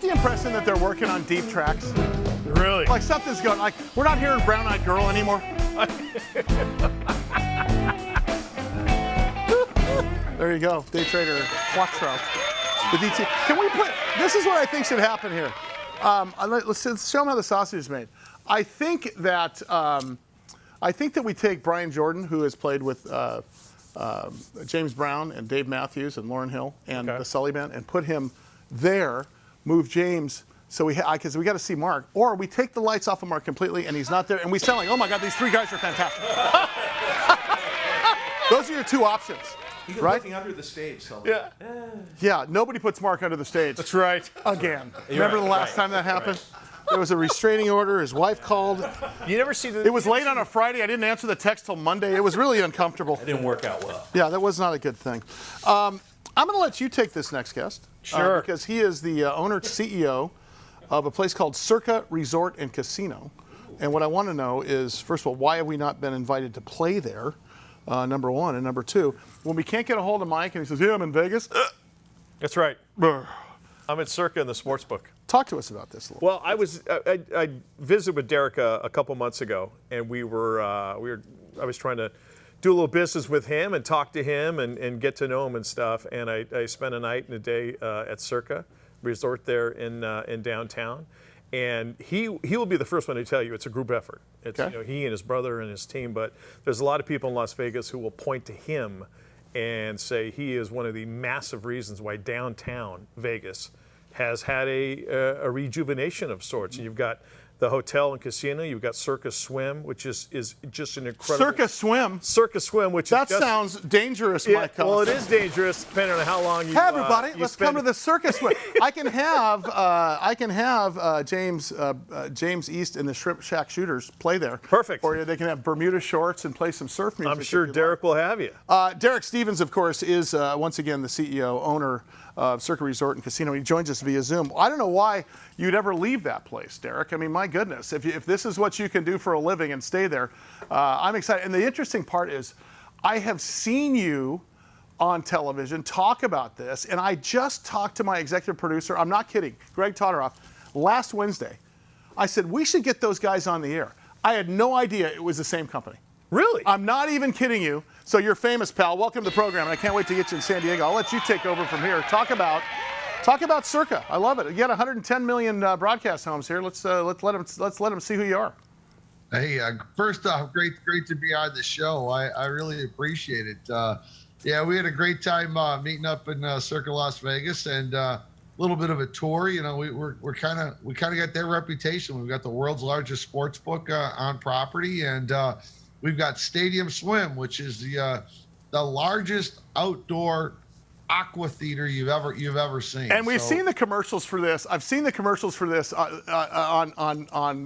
the impression that they're working on deep tracks? Really? Like something's going, like we're not hearing Brown Eyed Girl anymore. There you go, day trader Quattro. The DT. Can we put, this is what I think should happen here. Let's show them how the sausage is made. I think that we take Brian Jordan, who has played with James Brown and Dave Matthews and Lauryn Hill and the Sully Band, and put him there, move James, so because we got to see Mark, or we take the lights off of Mark completely and he's not there, and we sound like, oh my God, these three guys are fantastic. Those are your two options. You can right? put me under the stage, Sully. Yeah. Yeah, nobody puts Mark under the stage. That's right. Again. Remember the last time that happened? There was a restraining order. His wife called. You never see the. It was late on a Friday. I didn't answer the text till Monday. It was really uncomfortable. It didn't work out well. Yeah, that was not a good thing. I'm going to let you take this next guest. Sure. Because he is the owner, CEO of a place called Circa Resort and Casino. And what I want to know is, first of all, why have we not been invited to play there? Number one. And number two, when we can't get a hold of Mike and he says, yeah, I'm in Vegas. That's right. I'm at Circa in the sports book. Talk to us about this a little. Well, I visited with Derek a couple months ago, and I was trying to do a little business with him and talk to him and get to know him and stuff. And I spent a night and a day at Circa Resort there in downtown. And he will be the first one to tell you it's a group effort. It's he and his brother and his team, but there's a lot of people in Las Vegas who will point to him and say he is one of the massive reasons why downtown Vegas has had a rejuvenation of sorts. And you've got the hotel and casino, you've got Circa Swim, which is just an incredible. Circa Swim? Circa Swim, which that is sounds dangerous, Mike. Well, it is dangerous depending on how long you. Hey, everybody, let's come to the Circa Swim. I can have James East and the Shrimp Shack Shooters play there. Perfect. Or they can have Bermuda shorts and play some surf music. I'm sure Derek will have you. Derek Stevens, of course, is once again the CEO, owner of Circa Resort and Casino. He joins us via Zoom. I don't know why you'd ever leave that place, Derek. I mean, my goodness, if this is what you can do for a living and stay there, I'm excited. And the interesting part is I have seen you on television talk about this, and I just talked to my executive producer, I'm not kidding, Greg Todoroff, last Wednesday. I said, we should get those guys on the air. I had no idea it was the same company. Really? I'm not even kidding you. So you're famous, pal. Welcome to the program, and I can't wait to get you in San Diego. I'll let you take over from here. Talk about Circa. I love it. You got 110 million broadcast homes here. Let's let them see who you are. Hey, first off, great to be on the show. I really appreciate it. Yeah, we had a great time meeting up in Circa Las Vegas, and a little bit of a tour. You know, we kind of got their reputation. We've got the world's largest sports book on property, and we've got Stadium Swim, which is the largest outdoor Aqua theater you've ever seen. And we've seen the commercials for this. I've seen the commercials for this on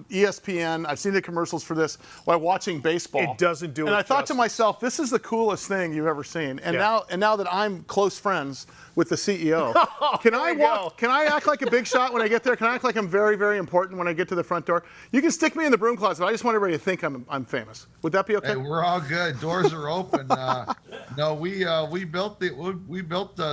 ESPN. I've seen the commercials for this while watching baseball. It doesn't do it. And I thought justice. to myself, this is the coolest thing you've ever seen. And now that I'm close friends with the CEO, can I act like a big shot when I get there? Can I act like I'm very, very important when I get to the front door? You can stick me in the broom closet. I just want everybody to think I'm famous. Would that be okay? Hey, we're all good. Doors are open. No, we built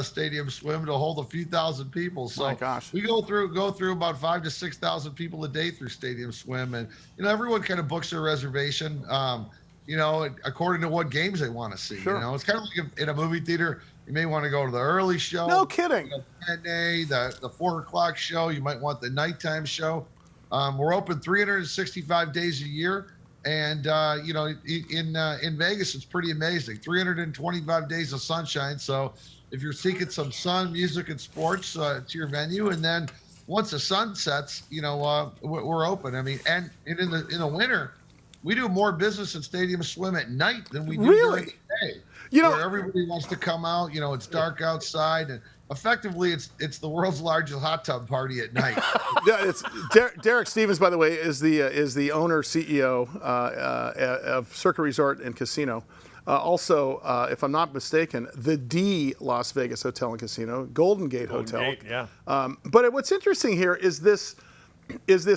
Stadium Swim to hold a few thousand people. So my gosh. We go through about 5,000 to 6,000 people a day through Stadium Swim, and everyone kind of books their reservation. According to what games they want to see. Sure. It's kind of like in a movie theater. You may want to go to the early show. No kidding. The 4 o'clock show. You might want the nighttime show. We're open 365 days a year. And, in Vegas, it's pretty amazing. 325 days of sunshine. So if you're seeking some sun, music, and sports, it's your venue. And then once the sun sets, we're open. I mean, and in the winter, we do more business in Stadium Swim at night than we do during the day. Where everybody wants to come out, it's dark outside, and effectively it's the world's largest hot tub party at night. Yeah, it's Derek Stevens, by the way, is the owner CEO of Circa Resort and Casino. Also, if I'm not mistaken, the Las Vegas Hotel and Casino, Golden Gate Hotel. Gate, yeah. But what's interesting here is this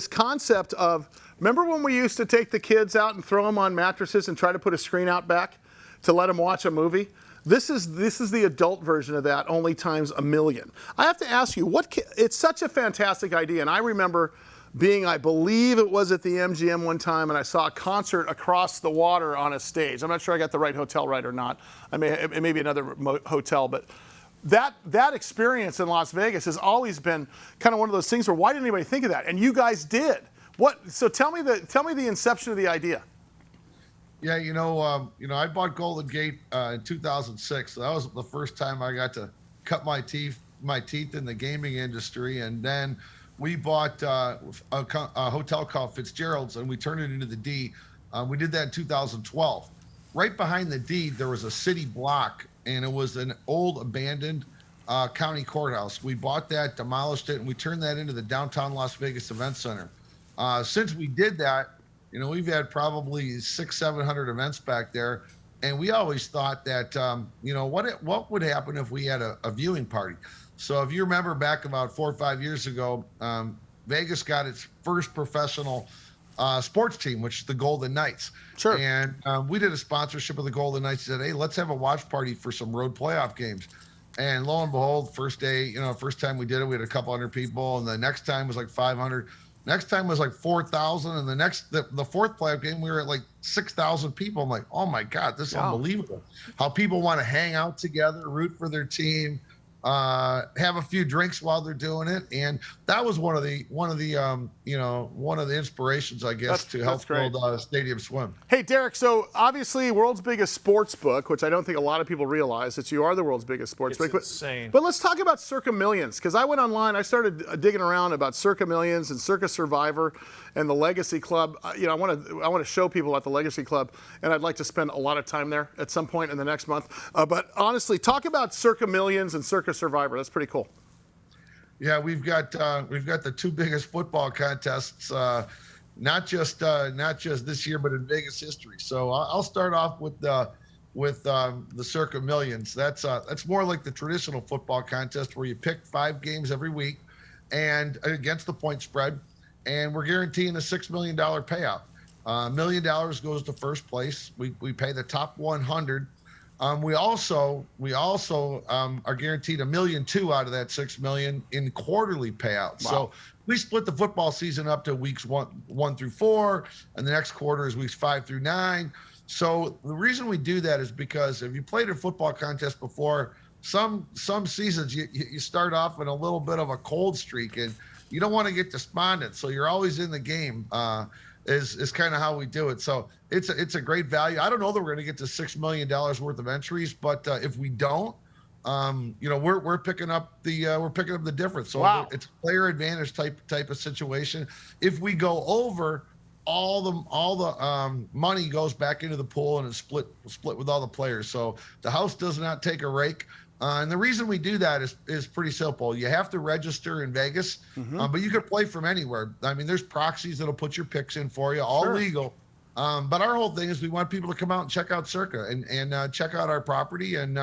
concept of, remember when we used to take the kids out and throw them on mattresses and try to put a screen out back to let them watch a movie? This is the adult version of that, only times a million. I have to ask you, it's such a fantastic idea, and I remember being, I believe it was at the MGM one time, and I saw a concert across the water on a stage. I'm not sure I got the right hotel right or not. It may be another hotel, but that experience in Las Vegas has always been kind of one of those things where why didn't anybody think of that? And you guys did. So tell me the inception of the idea. Yeah, I bought Golden Gate in 2006. So that was the first time I got to cut my teeth in the gaming industry, and then we bought a hotel called Fitzgerald's, and we turned it into the D. We did that in 2012. Right behind the D, there was a city block, and it was an old abandoned county courthouse. We bought that, demolished it, and we turned that into the downtown Las Vegas Event Center. Since we did that, we've had probably 600-700 events back there, and we always thought that, what would happen if we had a viewing party? So if you remember back about 4 or 5 years ago, Vegas got its first professional sports team, which is the Golden Knights. Sure. And we did a sponsorship of the Golden Knights. Said, hey, let's have a watch party for some road playoff games. And lo and behold, first time we did it, we had a couple hundred people, and the next time was like 500. Next time was like 4,000, and the fourth playoff game we were at like 6,000 people. I'm like, oh my God, this is unbelievable. How people want to hang out together, root for their team, have a few drinks while they're doing it, and that was one of the inspirations, I guess, to help build Stadium Swim. Hey, Derek. So obviously, world's biggest sports book, which I don't think a lot of people realize that you are the world's biggest sports book. Insane. But let's talk about Circa Millions, because I went online, I started digging around about Circa Millions and Circa Survivor and the Legacy Club. I want to show people about the Legacy Club, and I'd like to spend a lot of time there at some point in the next month. But honestly, talk about Circa Millions and Circa Survivor. That's pretty cool. Yeah, we've got the two biggest football contests, not just this year, but in Vegas history. So I'll start off with the Circa Millions. That's more like the traditional football contest where you pick 5 games every week, and against the point spread, and we're guaranteeing a $6 million payout. $1 million goes to first place. We pay the top 100. We also are guaranteed $1.2 million out of that $6 million in quarterly payouts. Wow. So we split the football season up to weeks 1 through 4, and the next quarter is weeks 5 through 9. So the reason we do that is because if you played a football contest before, some seasons you start off in a little bit of a cold streak, and you don't want to get despondent. So you're always in the game. Is kind of how we do it. So it's a great value. I don't know that we're going to get to $6 million worth of entries, but if we don't, we're picking up the difference. So wow. It's a player advantage type of situation. If we go over, all the money goes back into the pool and it's split with all the players. So the house does not take a rake. And the reason we do that is pretty simple. You have to register in Vegas, but you can play from anywhere. I mean, there's proxies that'll put your picks in for you, all legal. But our whole thing is we want people to come out and check out Circa and check out our property. And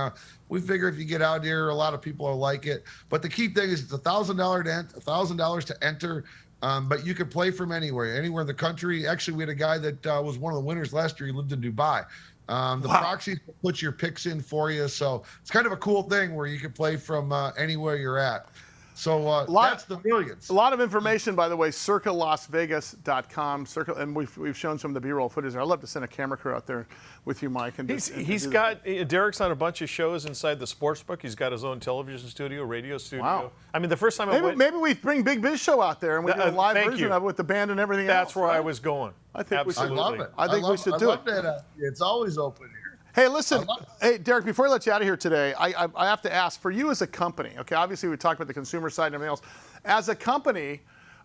we figure if you get out here, a lot of people will like it. But the key thing is it's $1,000 to enter. But you can play from anywhere in the country. Actually, we had a guy that was one of the winners last year. He lived in Dubai. The proxies will put your picks in for you. So it's kind of a cool thing where you can play from anywhere you're at. So that's the millions. A lot of information, by the way, circalasvegas.com. Circa, and we've shown some of the B-roll footage there. I'd love to send a camera crew out there with you, Mike. And Derek's on a bunch of shows inside the sports book. He's got his own television studio, radio studio. Wow. I mean, the first time maybe we bring Big Biz Show out there and we do a live version of it with the band and everything else. That's where I was going. I think Absolutely. we should. I love it. I think we should do it. I love that. It's always open here. Hey, listen. Hey, Derek, before I let you out of here today, I have to ask, for you as a company, okay, obviously we talked about the consumer side and everything else. As a company,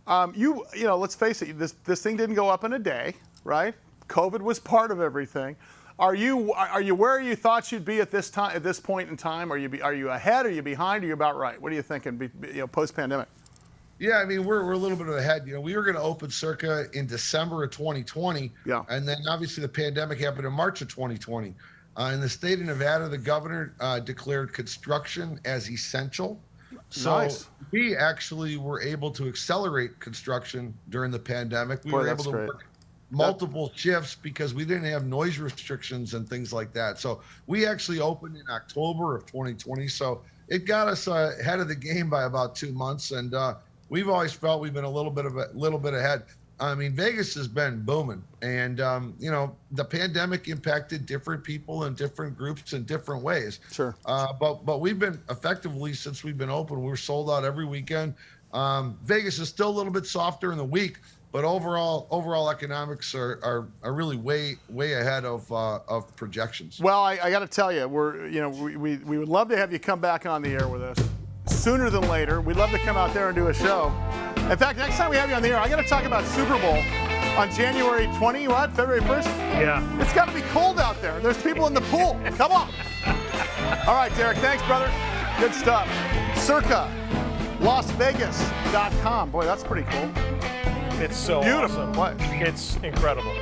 let's face it, this thing didn't go up in a day, right? COVID was part of everything. Are you where you thought you'd be at this point in time? Are you ahead? Are you behind? Are you about right? What are you thinking, post-pandemic? Yeah, I mean, we're a little bit ahead. We were going to open Circa in December of 2020. Yeah. And then obviously the pandemic happened in March of 2020. In the state of Nevada, the governor declared construction as essential. So we actually were able to accelerate construction during the pandemic. We were able to multiple shifts because we didn't have noise restrictions and things like that. So we actually opened in October of 2020. So it got us ahead of the game by about 2 months, and we've always felt we've been a little bit ahead. I mean, Vegas has been booming, and you know, the pandemic impacted different people and different groups in different ways. Sure. But we've been effectively, since we've been open, we're sold out every weekend. Vegas is still a little bit softer in the week, but overall economics are really way ahead of projections. Well, I got to tell you, we would love to have you come back on the air with us sooner than later. We'd love to come out there and do a show. In fact, next time we have you on the air, I got to talk about Super Bowl on January February 1st? Yeah. It's got to be cold out there. There's people in the pool. Come on. All right, Derek. Thanks, brother. Good stuff. Circa, LasVegas.com. Boy, that's pretty cool. It's so Beautiful awesome. place. It's incredible.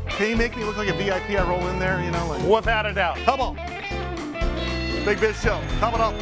Can you make me look like a VIP? I roll in there, you know? Like, Without a doubt. come on. Big Biz Show. Coming up.